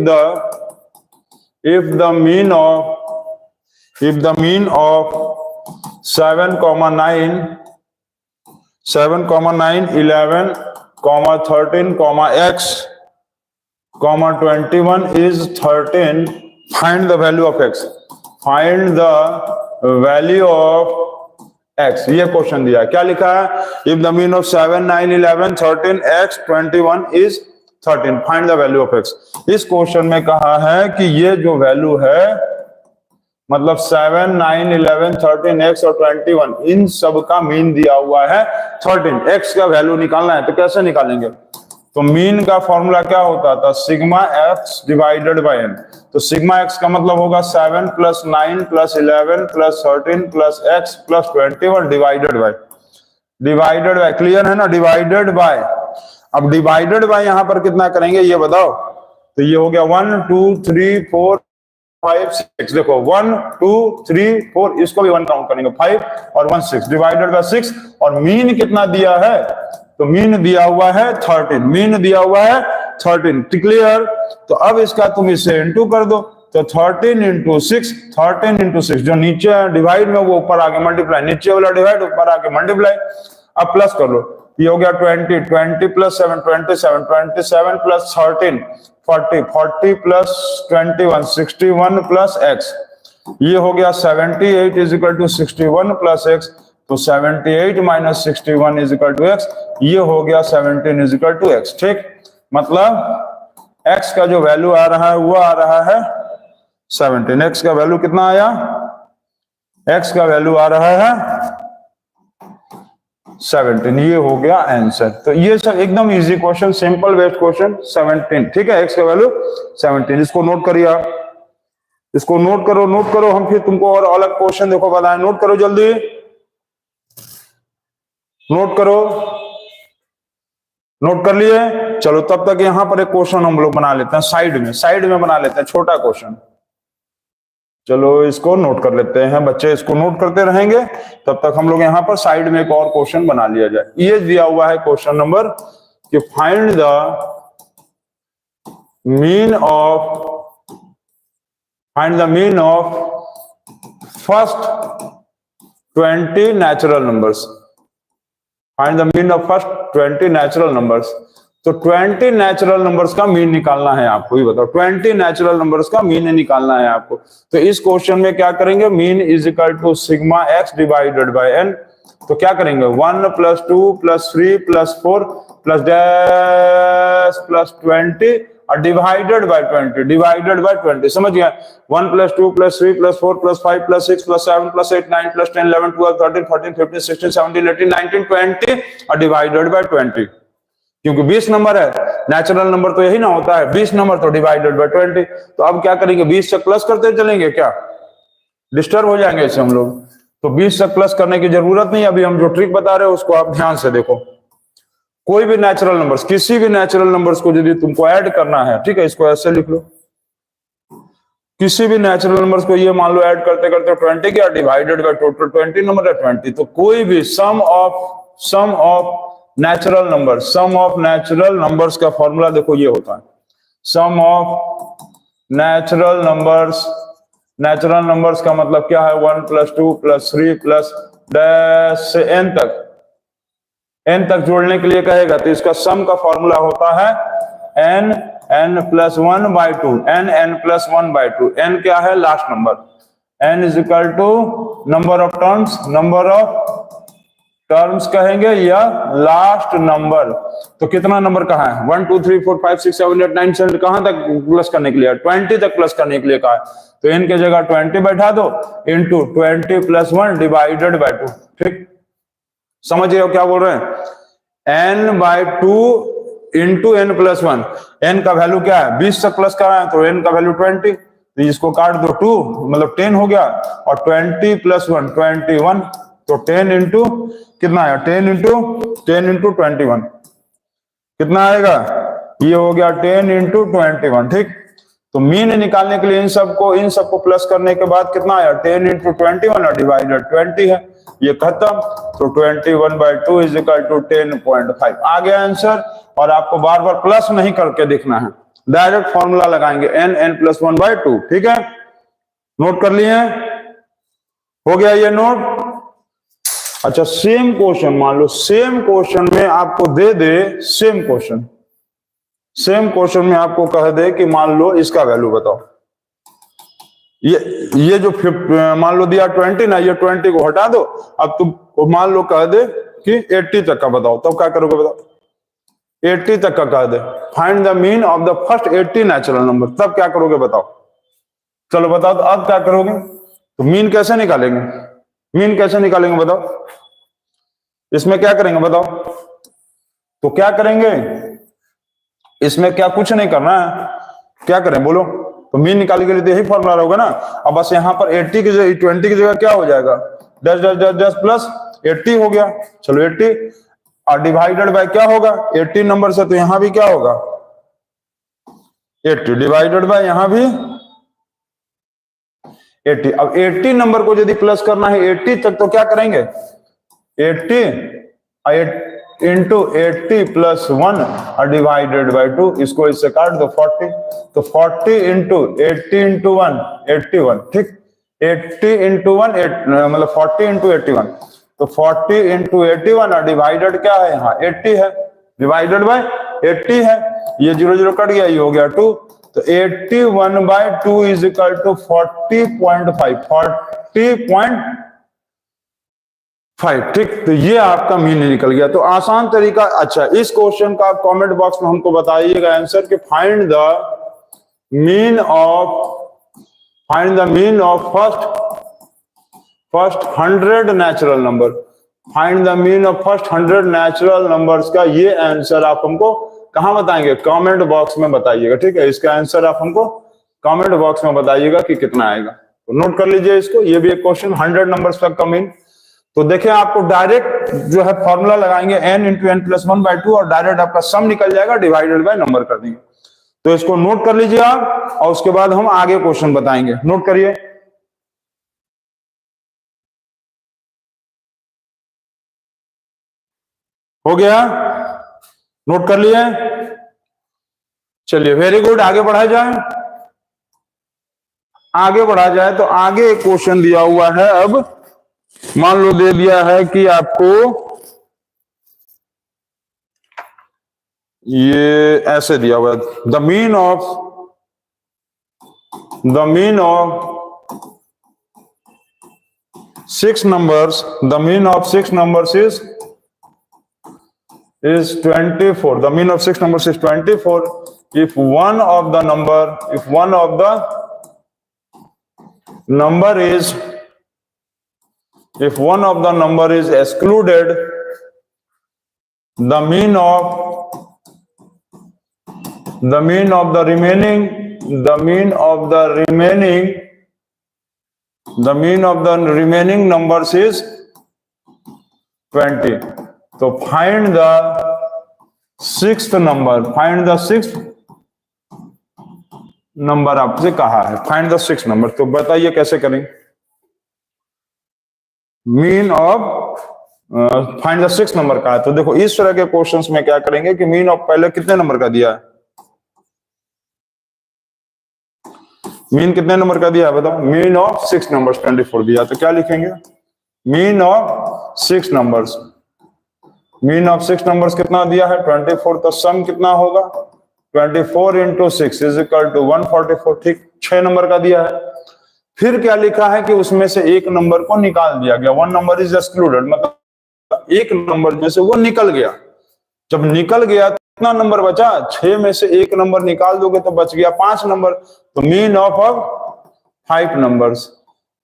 the mean of 7, 9 11, 13, x, 21 is 13, find the value of x, find the value of x। ये क्वेश्चन दिया है, क्या लिखा है, if the mean of 7, 9, 11, 13, x, 21 is 13, find the value of x। इस क्वेश्चन में कहा है कि ये जो वैल्यू है, मतलब 7, 9, 11, 13, x और 21, इन सब का मीन दिया हुआ है 13। x का वैल्यू निकालना है, तो कैसे निकालेंगे, तो मीन का फॉर्मूला क्या होता था, sigma X divided by N. तो सिग्मा एक्स का मतलब होगा 7 plus 9 plus 11 plus 13 plus X plus 21 divided by, clear है ना, डिवाइडेड बाय। अब डिवाइडेड बाय यहां पर कितना करेंगे ये बताओ, तो ये हो गया 1 2 3 4 5 6, देखो 1 2 3 4, इसको भी 1 काउंट करेंगे, 5 और 1 6 डिवाइडेड बाय 6। और मीन कितना दिया है, तो मीन दिया हुआ है 13, मीन दिया हुआ है 13, क्लियर। तो अब इसका तुम इससे इंटू कर दो, तो 13 इंटू 6, 13 इंटू 6, जो नीचे डिवाइड में वो ऊपर आके मल्टीप्लाई, नीचे वाला डिवाइड ऊपर आके मल्टीप्लाई। अब प्लस कर लो, ये हो गया 20, 20 plus 7 27, 27 plus 13 40, 40 plus 21 61 plus x, ये हो गया 78 is equal to 61 plus x। तो 78 minus 61 is equal to x, ये हो गया 17 इज इक्वल टू x। ठीक, मतलब x का जो वैल्यू आ रहा है वो आ रहा है 17। x का वैल्यू कितना आया, x का वैल्यू आ रहा है 17, ये हो गया आंसर। तो ये सब एकदम easy question, simple based question 17। ठीक है, x का वैल्यू 17, इसको नोट करिए आप, इसको नोट करो। हम फिर तुमको और अलग क्वेश्चन देखो बताएं, नोट करो जल्दी, नोट करो, नोट कर लिए। चलो तब तक यहां पर एक क्वेश्चन हम लोग बना लेते हैं, साइड में बना लेते हैं छोटा क्वेश्चन। चलो इसको नोट कर लेते हैं, बच्चे इसको नोट करते रहेंगे, तब तक हम लोग यहाँ पर साइड में एक और क्वेश्चन बना लिया जाए। ये दिया हुआ है क्वेश्चन नंबर कि find the mean of first 20 natural numbers, find the mean of first 20 natural numbers. तो 20 नेचुरल नंबर्स का मीन निकालना है आपको, ये बताओ 20 नेचुरल नंबर्स का मीन निकालना है आपको। तो इस क्वेश्चन में क्या करेंगे, mean is equal to sigma X divided by N. तो क्या करेंगे, 1 plus 2 plus 3 plus 4 plus dash plus 20 divided by 20, divided by 20, समझ गया? 1 + 2 + 3 + 4 + 5 + 6 + 7 + 8 9 + 10 11 12 13 14 15 16 17 18 19 20 और डिवाइडेड बाय 20, क्योंकि 20 नंबर है, नेचुरल नंबर तो यही ना होता है, 20 नंबर तो डिवाइडेड बाय 20। तो अब क्या करेंगे, 20 से प्लस करते चलेंगे, क्या डिस्टर्ब हो जाएंगे इससे हम लोग? तो 20 से प्लस करने की जरूरत नहीं, अभी हम जो ट्रिक बता रहे हैं उसको आप ध्यान से देखो। कोई भी नेचुरल नंबर्स, किसी भी नेचुरल नंबर्स को यदि तुमको ऐड करना है, ठीक है, इसको ऐसे लिख लो, किसी भी नेचुरल नंबर्स को ये मान लो ऐड करते करते 20 किया, डिवाइडेड बाय टोटल 20 नंबर है 20। तो कोई भी सम ऑफ नेचुरल नंबर्स का फॉर्मूला देखो ये होता है, सम ऑफ नेचुरल नंबर्स का मतलब क्या है, 1 + 2 + 3 + डैश से n तक जोड़ने के लिए कहेगा, तो इसका सम का फॉर्मूला होता है n + 1/2, n + 1/2। n क्या है, last number, n = number of terms कहेंगे या लास्ट नंबर। तो कितना नंबर कहाँ है, 1 2 3 4 5 6 7 8 9 10, कहां तक प्लस करने के लिए, 20 तक प्लस करने के लिए कहा है। तो n के जगह 20 बैठा दो, इंटू 20 + 1 डिवाइडेड बाय 2, ठीक, समझ रहे हो क्या बोल रहे हैं, n/2 इंटू n + 1, n का वैल्यू क्या है, 20 से प्लस करा है तो n का वैल्यू 20, तो इसको काट दो, 2 मतलब 10 हो गया, और 20 + 1 21, तो 10 इंटू कितना है, 10 इंटू 21 कितना आएगा, ये हो गया 10 इंटू 21, ठीक। तो मीन निकालने के लिए इन सबको प्लस करने के बाद कितना आया, 10 इंटू 21 और डिवाइडेड 20 है, ये खत्म। तो 21/2 = 10.5 आ गया आंसर। और आपको बार बार प्लस नहीं करके देखना है, डायरेक्ट फॉर्मूला लगाएंगे n + 1/2, ठीक है, नोट कर लिए, हो गया ये नोट। अच्छा, सेम क्वेश्चन मान लो, सेम क्वेश्चन में आपको दे दे, सेम क्वेश्चन में आपको कह दे कि मान लो इसका वैल्यू बताओ, ये जो मान लो दिया 20 ना, ये 20 को हटा दो, अब तुम मान लो कह दे कि 80 तक का बताओ, तब क्या करोगे बताओ, 80 तक का कह दे, find the mean of the first 80 natural number, तब क्या करोगे बताओ, चलो बताओ, तो अब क्या करोगे, तो मीन कैसे निकालेंगे बताओ, इसमें क्या करेंगे बताओ, तो क्या करेंगे इसमें, क्या कुछ नहीं करना है, क्या करें बोलो, तो मीन निकालने के लिए तो यही फॉर्मूला होगा ना। अब बस यहाँ पर 80 की जगह 20 की जगह क्या हो जाएगा, 10 प्लस 80 हो गया, चलो 80, और डिवाइडेड बाय क्या होगा, 80 नंबर से, तो यहां भी क्या होगा 80, डिवाइडेड बाय यहां भी 80। अब 80 नंबर को यदि प्लस करना है 80 तक, तो क्या करेंगे, 80 इंटू 80 + 1 और डिवाइडेड बाय 2, इसको इससे काट दो 40, तो 40 इंटू 80 इंटू 1 81, ठीक, 80 इंटू 1 मतलब 40 इंटू 81, तो 40 इंटू 81 और डिवाइडेड क्या है यहाँ 80 है, डिवाइडेड बाय 80 है, ये 0 0 कट गया, ये हो गया 2, तो 81/2 = 40.5, ठीक। तो ये आपका मीन निकल गया। तो आसान तरीका, अच्छा इस क्वेश्चन का कमेंट बॉक्स में हमको बताइएगा आंसर कि find the mean of first 100 natural number, find the mean of first 100 natural numbers का ये आंसर आप हमको कहां बताएंगे, कमेंट बॉक्स में बताइएगा, ठीक है, इसका आंसर आप हमको कमेंट बॉक्स में बताइएगा कि कितना आएगा। तो नोट कर लीजिए इसको, ये भी एक क्वेश्चन 100 नंबर्स तक का मीन। तो देखिए आपको डायरेक्ट जो है फॉर्मूला लगाएंगे n × n + 1/2 और डायरेक्ट आपका सम निकल जाएगा, डिवाइडेड बाय नंबर कर देंगे। तो इसको नोट कर लीजिए आप, और उसके बाद हम आगे क्वेश्चन बताएंगे, नोट करिए। हो गया, नोट कर लिए, चलिए वेरी गुड, आगे बढ़ा जाए। तो आगे एक क्वेश्चन दिया हुआ है, अब मान लो दे दिया है कि आपको ये ऐसे दिया हुआ है, the mean of 6 numbers, the mean of 6 numbers is 24, the mean of 6 numbers is 24, if one of the number is excluded, the mean of the remaining numbers is 20. तो find the sixth नंबर आपसे कहा है, find the six number. तो बताइए कैसे करेंगे? Mean of find the six number का है। तो देखो इस तरह के क्वेश्चंस में क्या करेंगे कि मीन ऑफ पहले कितने नंबर का दिया है, मीन कितने नंबर का दिया है बताओ? मीन ऑफ सिक्स नंबर्स 24 दिया। तो क्या लिखेंगे? Mean of six numbers, mean of six numbers कितना दिया है? 24। तो सम कितना होगा? 24 इंटू 6 इज इक्वल टू 144। ठीक, 6 नंबर का दिया है। फिर क्या लिखा है कि उसमें से एक नंबर को निकाल दिया गया, वन नंबर इज एक्सक्लूडेड, मतलब एक नंबर में से वो निकल गया। जब निकल गया तो कितना नंबर बचा? 6 में से एक नंबर निकाल दोगे तो बच गया 5 नंबर। तो mean of 5 numbers,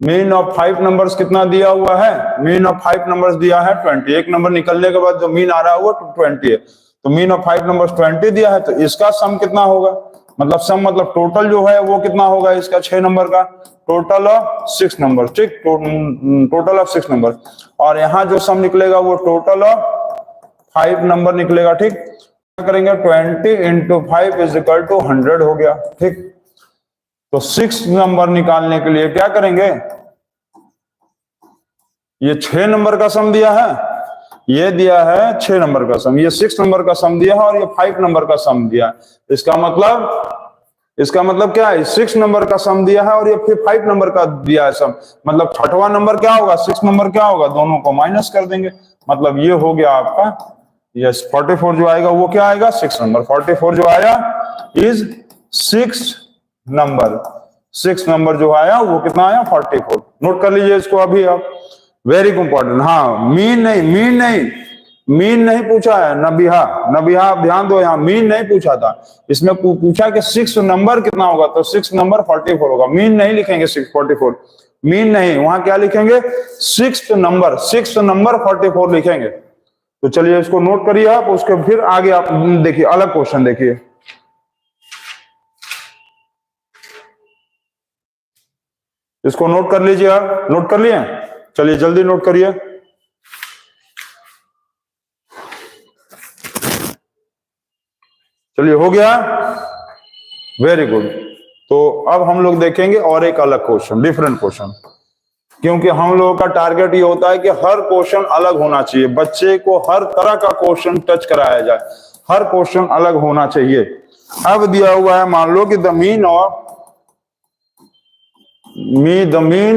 mean of 5 numbers कितना दिया हुआ है? मीन ऑफ 5 नंबर्स दिया है 20। एक नंबर निकलने के बाद जो मीन आ रहा है वो 20 है। तो मीन ऑफ 5 नंबर्स 20 दिया है। तो इसका सम कितना होगा? मतलब सम मतलब टोटल जो है वो कितना होगा इसका? 6 नंबर का टोटल ऑफ 6 नंबर। ठीक, टोटल ऑफ 6 नंबर। और यहाँ जो सम निकलेगा वो टोटल ऑफ 5 नंबर निकलेगा। ठीक, क्या करेंगे? 20 इंटू 5 इज इक्वल टू 100 हो गया। ठीक, तो 6 नंबर निकालने के लिए क्या करेंगे? ये 6 नंबर का सम दिया है, ये दिया है 6 नंबर का सम, ये 6 नंबर का सम दिया है और ये 5 नंबर का सम दिया है। इसका मतलब क्या है? 6 नंबर का सम दिया है और ये फिर 5 नंबर का दिया है सम। मतलब छठवां नंबर क्या होगा? 6 नंबर क्या होगा? दोनों को माइनस कर देंगे। मतलब ये हो गया आपका, यस 44 जो आएगा वो क्या आएगा? 6 नंबर। 44 जो आया इज 6 नंबर। 6 नंबर जो आया वो कितना आया? 44। नोट कर लीजिए इसको अभी आप, वेरी इंपॉर्टेंट। हाँ, मीन नहीं पूछा है, नबिहा ध्यान दो, यहाँ मीन नहीं पूछा था। इसमें पूछा कि 6 नंबर कितना होगा, तो 6 नंबर 44 होगा। मीन नहीं लिखेंगे 644, मीन नहीं, वहां क्या लिखेंगे? 6 नंबर 44 लिखेंगे। तो चलिए इसको नोट करिए आप, उसके फिर आगे आप देखिए अलग क्वेश्चन देखिए। इसको नोट कर लीजिए आप, नोट कर लिए? चलिए जल्दी नोट करिए। चलिए हो गया, वेरी गुड। तो अब हम लोग देखेंगे और एक अलग क्वेश्चन, डिफरेंट क्वेश्चन, क्योंकि हम लोगों का टारगेट ये होता है कि हर क्वेश्चन अलग होना चाहिए, बच्चे को हर तरह का क्वेश्चन टच कराया जाए, हर क्वेश्चन अलग होना चाहिए। अब दिया हुआ है, मान लो कि द मीन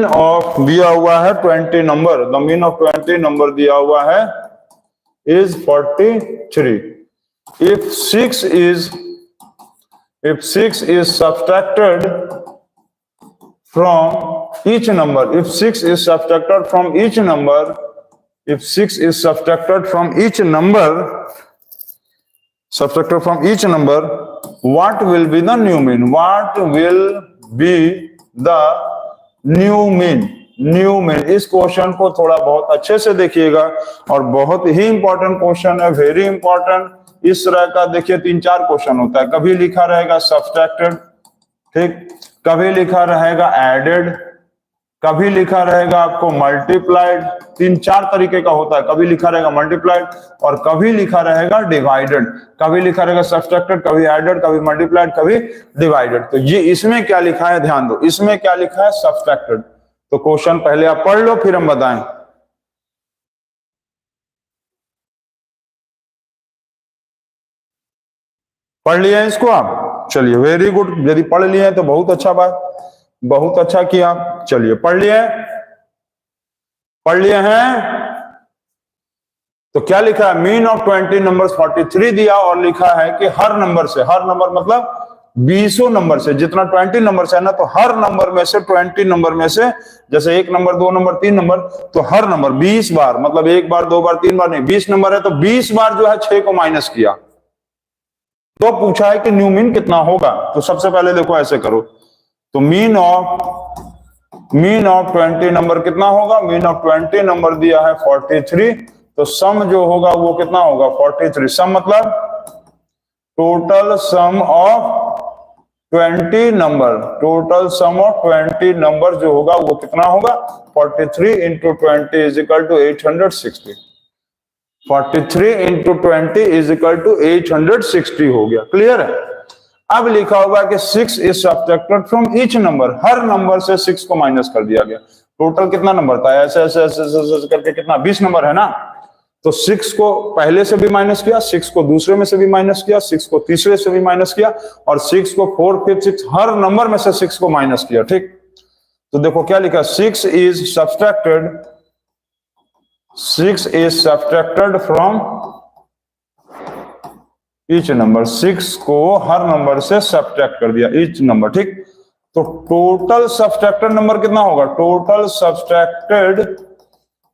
ऑफ दिया हुआ है 20 number, the mean of 20 number दिया हुआ है is 43। if 6 is subtracted from each number, if 6 is subtracted from each number, what will be the new mean? New mean. इस क्वेश्चन को थोड़ा बहुत अच्छे से देखिएगा और बहुत ही इंपॉर्टेंट क्वेश्चन है, वेरी इंपॉर्टेंट। इस तरह का देखिए 3-4 क्वेश्चन होता है। कभी लिखा रहेगा सब्सट्रैक्टेड, ठीक, कभी लिखा रहेगा एडेड, कभी लिखा रहेगा आपको मल्टीप्लाइड। 3-4 तरीके का होता है। कभी लिखा रहेगा मल्टीप्लाइड और कभी लिखा रहेगा डिवाइडेड। कभी लिखा रहेगा सब्सट्रैक्टेड, कभी एडेड, कभी मल्टीप्लाइड, कभी डिवाइडेड। तो ये इसमें क्या लिखा है ध्यान दो, इसमें क्या लिखा है? सब्सट्रैक्टेड। तो क्वेश्चन पहले आप पढ़ लो फिर हम बताएं। पढ़ लिया है इसको आप? चलिए वेरी गुड। यदि पढ़ लिए हैं तो बहुत अच्छा बात, बहुत अच्छा किया। चलिए पढ़ लिए हैं। तो क्या लिखा है? मीन ऑफ 20 नंबर्स 43 दिया और लिखा है कि हर नंबर से, हर नंबर मतलब 20 नंबर से, जितना 20 नंबर से है ना, तो हर नंबर में से 20 नंबर में से, जैसे 1 नंबर 2 नंबर 3 नंबर, तो हर नंबर 20 बार, मतलब 1 बार 2 बार 3 बार नहीं, 20 नंबर है तो 20 बार जो है 6 को माइनस किया। तो पूछा है कि न्यू मीन कितना होगा। तो सबसे पहले देखो ऐसे करो, तो मीन ऑफ 20 नंबर कितना होगा, मीन ऑफ 20 नंबर दिया है 43, तो सम जो होगा वो कितना होगा 43। सम मतलब total sum of 20 number, total sum of 20 number जो होगा वो कितना होगा 43 into 20 is equal to 860। 43 into 20 is equal to 860 हो गया। क्लियर है। अब लिखा होगा कि 6 is subtracted from each number, her number से 6 को माइनस कर दिया गया। टोटल कितना नंबर था, ऐसे ऐसे ऐसे ऐसे करके कितना 20 नंबर है ना, तो 6 को पहले से भी माइनस किया, 6 को दूसरे में से भी माइनस किया, 6 को तीसरे से भी माइनस किया, और 6 को 4 5 6 हर नंबर में से 6 को माइनस किया। ठीक, तो देखो क्या लिखा, 6 is subtracted from each number, 6 को हर नंबर से सब्ट्रैक्ट कर दिया ईच नंबर। ठीक, तो टोटल सब्ट्रैक्टेड नंबर कितना होगा, टोटल सब्ट्रैक्टेड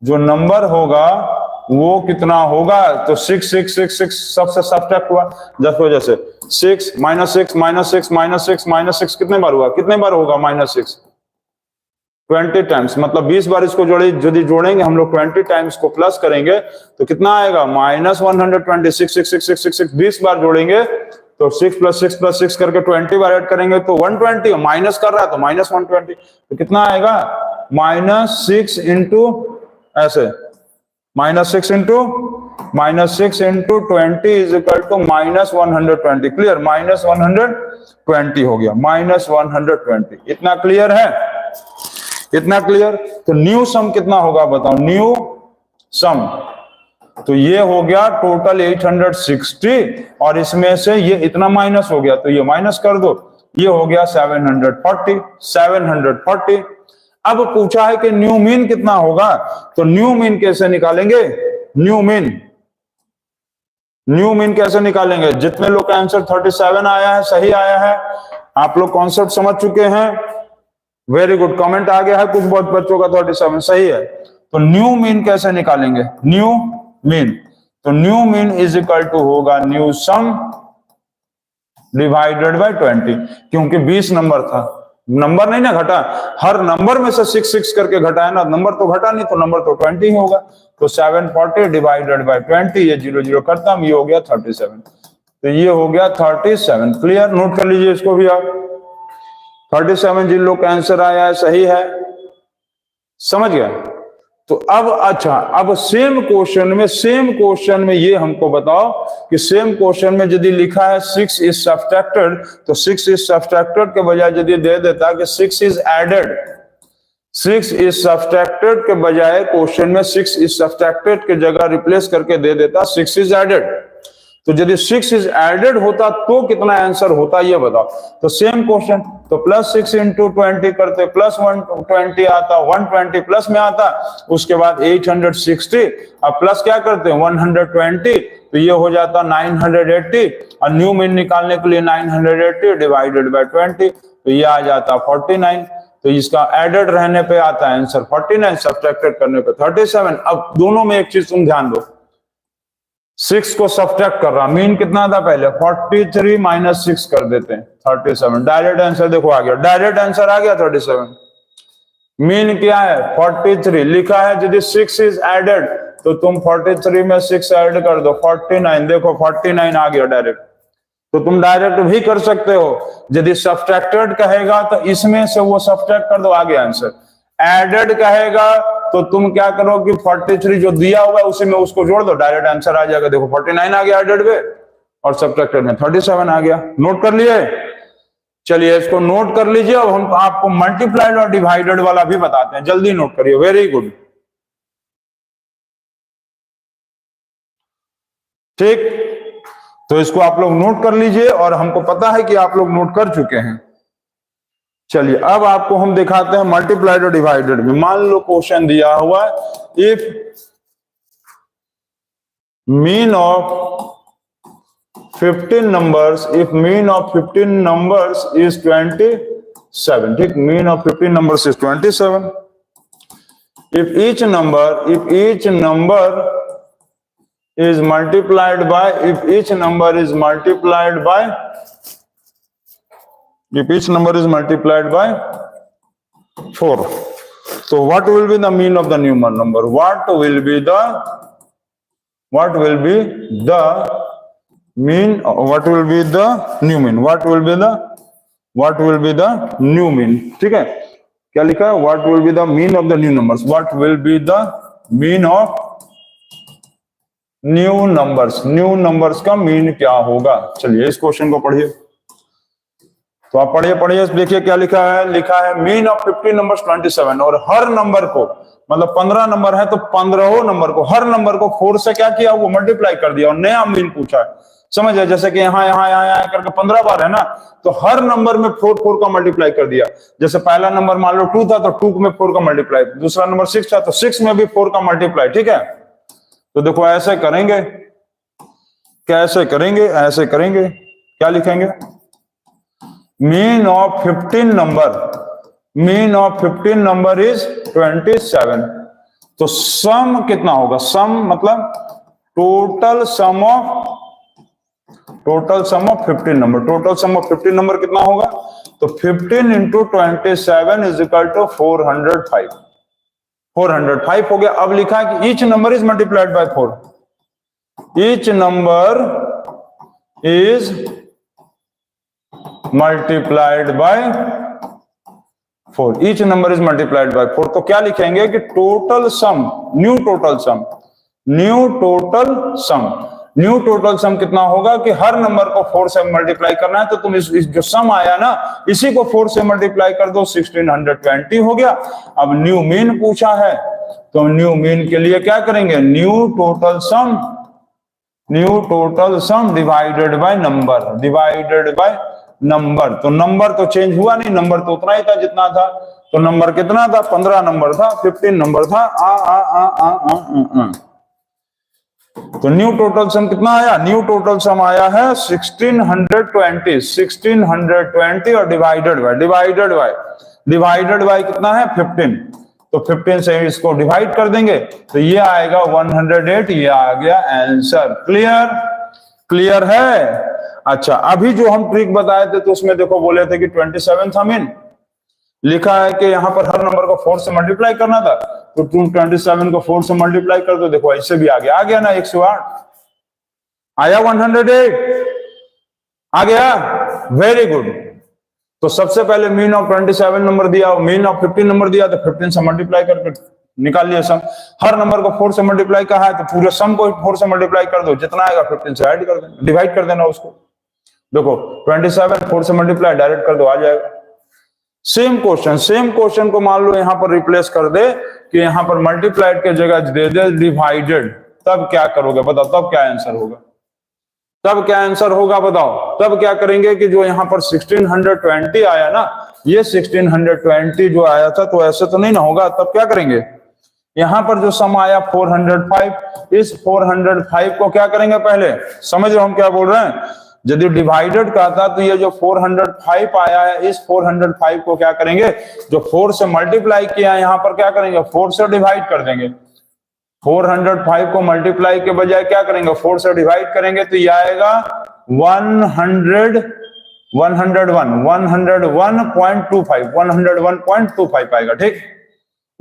जो नंबर होगा वो कितना होगा, तो 6 6 6 6 सबसे सब्ट्रैक्ट हुआ, जैसे 6 माइनस 6 माइनस 6 माइनस 6 माइनस 6 कितने बार हुआ, कितने बार होगा माइनस 6, 20 टाइम्स, मतलब 20 बार इसको जोड़े, यदि जोड़ेंगे हम लोग 20 टाइम्स को प्लस करेंगे तो कितना आएगा माइनस 120। 6 6 6 6 6 20 बार जोड़ेंगे तो 6 प्लस 6 प्लस 6 करके 20 बार ऐड करेंगे तो 120, माइनस कर रहा है तो माइनस 120, तो कितना आएगा माइनस 6 इंटू ऐसे minus 6 into 20 is equal to minus 120। Clear, minus 120 हो गया, माइनस 120। इतना क्लियर है, इतना क्लियर। तो न्यू सम कितना होगा बताओ, न्यू सम, तो ये हो गया टोटल 860 और इसमें से ये इतना माइनस हो गया तो ये माइनस कर दो, ये हो गया 740। अब पूछा है कि न्यू मीन कितना होगा, तो न्यू मीन कैसे निकालेंगे, न्यू मीन कैसे निकालेंगे। जितने लोग का आंसर 37 आया है, सही आया है, आप लोग कॉन्सेप्ट समझ चुके हैं, वेरी गुड, कमेंट आ गया है कुछ बहुत बच्चों का 37 सही है। तो न्यू मीन कैसे निकालेंगे, न्यू मीन, तो new mean is equal to होगा न्यू सम डिवाइडेड बाय 20, क्योंकि 20 नंबर था, नंबर नहीं ना घटा, हर नंबर में से 6 6 करके घटा है ना, नंबर तो घटा नहीं, तो नंबर तो 20 ही होगा। तो 740 डिवाइडेड बाय 20, ये 0 0 खत्म, ये हो गया 37, तो ये हो गया 37। क्लियर, नोट कर लीजिए इसको भी आप, 37 जिन लोग का आंसर आया है सही है, समझ गया। तो अब अच्छा, अब सेम क्वेश्चन में ये हमको बताओ कि सेम क्वेश्चन में यदि लिखा है 6 इज सब्ट्रैक्टेड, तो 6 इज सब्ट्रैक्टेड के बजाय यदि दे देता कि 6 इज एडेड, 6 इज सब्ट्रैक्टेड के बजाय क्वेश्चन में 6 इज सब्ट्रैक्टेड के जगह रिप्लेस करके दे देता 6 इज एडेड, तो यदि 6 इज एडेड होता तो कितना आंसर होता ये बताओ। तो सेम क्वेश्चन, तो प्लस 6 इंटू 20 करते प्लस 120 आता, 120 प्लस में आता, उसके बाद 860, अब प्लस क्या करते हैं 120, तो ये हो जाता 980, और न्यू मीन निकालने के लिए 980 डिवाइडेड बाय 20, तो ये आ जाता 49, तो इसका एडेड रहने पे आता है आंसर 49, सब्ट्रैक्टेड करने पे 37। अब दोनों में एक चीज तुम ध्यान दो, 6 को सब्ट्रैक्ट कर रहा, मीन कितना था पहले 43 माइनस 6 कर देते हैं 37, डायरेक्ट आंसर देखो आ गया, डायरेक्ट आंसर आ गया 37। मीन क्या है 43, लिखा है यदि 6 इज एडेड तो तुम 43 में 6 ऐड कर दो 49, देखो 49 आ गया डायरेक्ट। तो तुम डायरेक्ट भी कर सकते हो, यदि सब्ट्रैक्टेड कहेगा तो इसमें से वो सब्ट्रैक्ट कर दो, आ गया आंसर। एडेड कहेगा तो तुम क्या करो कि 43 जो दिया हुआ है उसी में उसको जोड़ दो, डायरेक्ट आंसर आ जाएगा। देखो 49 आ गया एडेड में और सब्ट्रैक्टेड में 37 आ गया। नोट कर लिए, चलिए इसको नोट कर लीजिए। अब हम आपको मल्टीप्लाइड और डिवाइडेड वाला भी बताते हैं, जल्दी नोट करिए, वेरी गुड। ठीक, तो इसको आप लोग नोट कर लीजिए और हमको पता है कि आप लोग नोट कर चुके हैं। चलिए अब आपको हम दिखाते हैं मल्टीप्लाइड और डिवाइडेड में। मान लो क्वेश्चन दिया हुआ है, if mean of 15 numbers, if mean of 15 numbers is 27, ठीक, mean of 15 numbers is 27, if each number is multiplied by, if each number is multiplied by, if each number is multiplied by 4, so what will be the mean of the new number? What will be the mean? What will be the new mean? What will be the new mean? ठीक है, क्या लिखा है? What will be the mean of the new numbers? What will be the mean of new numbers? New numbers का mean क्या होगा? चलिए इस क्वेश्चन को पढ़िए। तो आप पढ़िए, देखिए क्या लिखा है मीन ऑफ 50 नंबर्स 27, और हर नंबर को, मतलब 15 नंबर है तो 15 नंबर को, हर नंबर को 4 से क्या किया? वो मल्टीप्लाई कर दिया और नया मीन पूछा है। समझ आए? जैसे कि यहाँ करके 15 बार है ना, तो हर नंबर में 4 का मल्टीप्लाई कर दिया। जैसे पहला नंबर मान लो 2 था तो 2 में 4 का मल्टीप्लाई, दूसरा नंबर 6 था तो 6 में भी 4 का मल्टीप्लाई। ठीक है, तो देखो ऐसे करेंगे, कैसे करेंगे? ऐसे करेंगे, क्या लिखेंगे? Mean of 15 number is 27। तो सम कितना होगा? सम मतलब total sum of 15 number. Total sum of 15 number कितना होगा? तो 15 इंटू 27 इज इक्वल टू 405। 405 हो गया। अब लिखा है कि each number is multiplied by 4। Each number is multiplied by 4। Each number is multiplied by 4। तो क्या लिखेंगे कि total sum, new total sum कितना होगा? कि हर नंबर को 4 से मल्टीप्लाई करना है, तो तुम इस जो सम आया ना, इसी को 4 से मल्टीप्लाई कर दो, 1620 हो गया। अब न्यू मीन पूछा है, तो न्यू मीन के लिए क्या करेंगे? New total sum divided by number. तो नंबर तो चेंज हुआ नहीं, नंबर तो उतना ही था जितना था। तो नंबर कितना था? 15 नंबर था, 15 नंबर था। तो न्यू टोटल सम कितना आया? न्यू टोटल सम आया है 1620 और डिवाइडेड बाय कितना है? 15। तो 15 से इसको डिवाइड कर देंगे तो ये आएगा 108। ये आ गया आंसर। क्लियर है? अच्छा, अभी जो हम ट्रिक बताए थे तो उसमें देखो बोले थे कि 27 था मीन। लिखा है कि यहाँ पर हर नंबर को 4 से मल्टीप्लाई करना था, तो तुम 27 को 4 से मल्टीप्लाई कर दो। देखो ऐसे भी आ गया ना, 108 आया, 108 आ गया। Very good. तो सबसे पहले मीन ऑफ 27 नंबर दिया, मीन ऑफ 15 नंबर दिया, तो 15 से मल्टीप्लाई करके निकाल लिया सम। हर नंबर को 4 से मल्टीप्लाई कहा है, तो पूरे सम को 4 से मल्टीप्लाई कर दो, जितना आएगा 15 से ऐड कर देना, डिवाइड कर देना उसको। देखो 27 4 से मल्टीप्लाई डायरेक्ट कर दो, आ जाएगा। सेम क्वेश्चन को मान लो यहाँ पर रिप्लेस कर दे कि यहाँ पर मल्टीप्लाइड के जगह दे दे डिवाइडेड, तब क्या करोगे? बताओ, तब क्या आंसर होगा? बताओ तब क्या करेंगे कि जो यहाँ पर 1620 आया ना, ये 1620 जो आया था, तो ऐसे तो नहीं ना होगा। तब क्या करेंगे? यहाँ पर जो सम आया 405, इस 405 को क्या करेंगे? पहले समझ रहे हो हम क्या बोल रहे हैं? यदि डिवाइडेड का था तो ये जो 405 आया है, इस 405 को क्या करेंगे? जो 4 से मल्टीप्लाई किया है, यहाँ पर क्या करेंगे? 4 से डिवाइड कर देंगे। 405 को मल्टीप्लाई के बजाय क्या करेंगे? 4 से डिवाइड करेंगे, तो ये आएगा 101.25 आएगा। ठीक,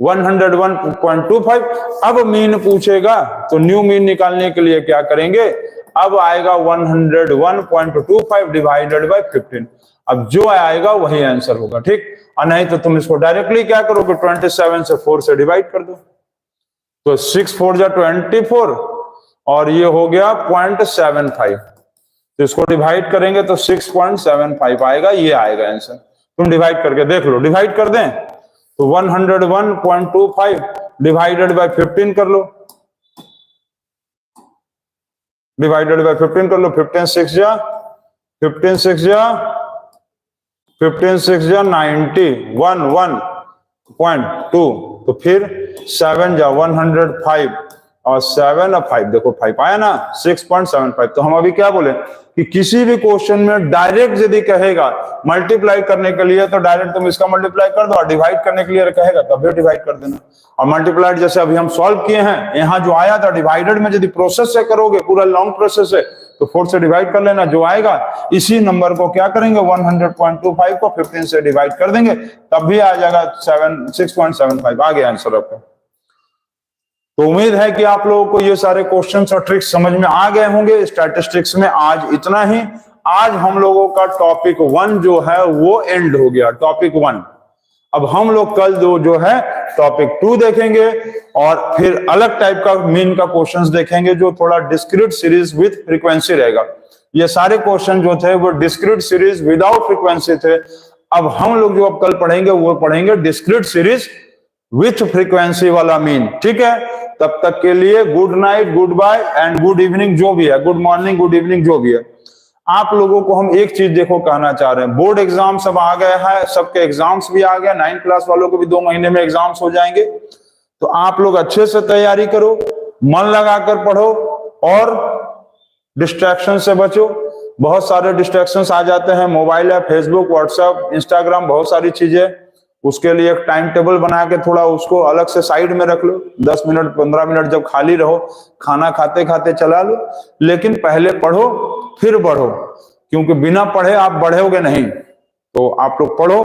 101.25। अब मीन पूछेगा तो न्यू मीन निकालने के लिए क्या करेंगे? अब आएगा 101.25 डिवाइडेड बाय 15। अब जो आएगा वही आंसर होगा। ठीक, और नहीं तो तुम इसको डायरेक्टली क्या करोगे? 27 से 4 से डिवाइड कर दो, तो 6 4 जा 24 और ये हो गया 0.75। तो इसको डिवाइड करेंगे तो 6.75 आएगा, ये आएगा आंसर। तुम डिवाइड करके देख लो, डिवाइड कर दें तो 101.25 डिवाइडेड बाय 15 कर लो, डिवाइडेड बाय 15 कर लो। 15 6 जा 90, 1.2, तो फिर 7 जा 105 और 7 और 5, देखो 5 आया ना, 6.75। तो हम अभी क्या बोले कि किसी भी क्वेश्चन में डायरेक्ट यदि कहेगा मल्टीप्लाई करने के लिए तो डायरेक्ट तुम इसका मल्टीप्लाई कर दो, और डिवाइड करने के लिए कहेगा तब भी डिवाइड कर देना। और मल्टीप्लाइड जैसे अभी हम सॉल्व किए हैं, यहाँ जो आया था डिवाइडेड में यदि प्रोसेस से करोगे, पूरा लॉन्ग प्रोसेस है, तो 4 से डिवाइड कर लेना, जो आएगा इसी नंबर को क्या करेंगे 100.25 को 15 से डिवाइड कर देंगे, तब भी आ जाएगा 6.75। आ गया आंसर आपका। तो उम्मीद है कि आप लोगों को ये सारे क्वेश्चंस और ट्रिक्स समझ में आ गए होंगे। स्टैटिस्टिक्स में आज इतना ही। आज हम लोगों का टॉपिक 1 जो है वो एंड हो गया, टॉपिक 1। अब हम लोग कल जो है टॉपिक 2 देखेंगे, और फिर अलग टाइप का मीन का क्वेश्चंस देखेंगे जो थोड़ा डिस्क्रीट सीरीज विथ फ्रीक्वेंसी रहेगा। ये सारे क्वेश्चन जो थे वो डिस्क्रीट सीरीज विदाउट फ्रीक्वेंसी थे। अब हम लोग जो अब कल पढ़ेंगे वो पढ़ेंगे डिस्क्रीट सीरीज विथ फ्रीक्वेंसी वाला मीन। ठीक है, तब तक के लिए good night, good bye and good evening, जो भी है, गुड मॉर्निंग, गुड इवनिंग, जो भी है। आप लोगों को हम एक चीज देखो कहना चाह रहे हैं, बोर्ड एग्जाम सब आ गया है, सबके एग्जाम्स भी आ गया, 9th क्लास वालों को भी 2 महीने में एग्जाम्स हो जाएंगे। तो आप लोग अच्छे से तैयारी करो, मन लगाकर पढ़ो और डिस्ट्रैक्शन से बचो। बहुत सारे डिस्ट्रैक्शंस आ जाते हैं, मोबाइल है, फेसबुक, व्हाट्सएप, इंस्टाग्राम, बहुत सारी चीजें। उसके लिए एक टाइम टेबल बना के थोड़ा उसको अलग से साइड में रख लो, 10 मिनट 15 मिनट जब खाली रहो, खाना खाते खाते चला लो, लेकिन पहले पढ़ो फिर बढ़ो, क्योंकि बिना पढ़े आप बढ़ोगे नहीं। तो आप लोग पढ़ो,